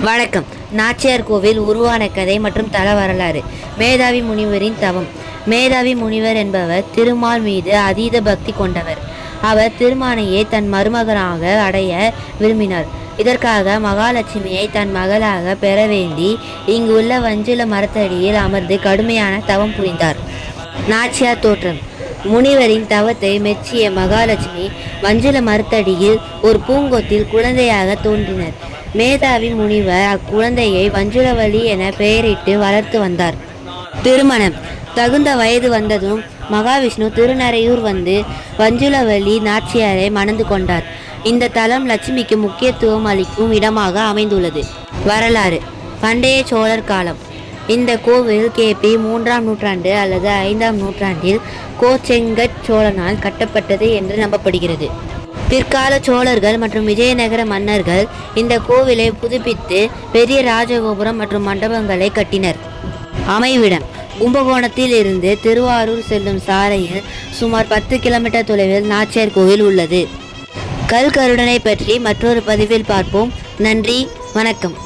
வணக்கம். நாச்சியார் கோவில் உருவான கதை மற்றும் தல வரலாறு. மேதாவி முனிவரின் தவம். மேதாவி முனிவர் என்பவர் திருமால் மீது அதீத பக்தி கொண்டவர். அவர் திருமானையே தன் மருமகனாக அடைய விரும்பினார். இதற்காக மகாலட்சுமியை தன் மகளாக பெற வேண்டி இங்கு உள்ள வஞ்சுல மரத்தடியில் அமர்ந்து கடுமையான தவம் புரிந்தார். நாச்சியார் தோற்றம். முனிவரின் தவத்தை மெச்சிய மகாலட்சுமி வஞ்சுல மரத்தடியில் ஒரு பூங்கொத்தில் குழந்தையாக தோன்றினர். மேதாவி முனிவர் அக்குழந்தையை வஞ்சுலவல்லி என பெயரிட்டு வளர்த்து வந்தார். திருமணம். தகுந்த வயது வந்ததும் மகாவிஷ்ணு திருநறையூர் வந்து வஞ்சுலவல்லி நாச்சியாரை மணந்து கொண்டார். இந்த தலம் லட்சுமிக்கு முக்கியத்துவம் அளிக்கும் இடமாக அமைந்துள்ளது. வரலாறு. பண்டைய சோழர் காலம். இந்த கோவில் கிபி 3ஆம் நூற்றாண்டு அல்லது 5ஆம் நூற்றாண்டில் கோச்செங்கட் சோழனால் கட்டப்பட்டது என்று நம்பப்படுகிறது. பிற்கால சோழர்கள் மற்றும் விஜயநகர மன்னர்கள் இந்த கோவிலை புதுப்பித்து பெரிய ராஜகோபுரம் மற்றும் மண்டபங்களை கட்டினர். அமைவிடம். கும்பகோணத்தில் இருந்து திருவாரூர் செல்லும் சாலையில் சுமார் 10 கிலோமீட்டர் தொலைவில் நாச்சியார் கோவில் உள்ளது. கல்கருடனை பற்றி மற்றொரு பதிவில் பார்ப்போம். நன்றி, வணக்கம்.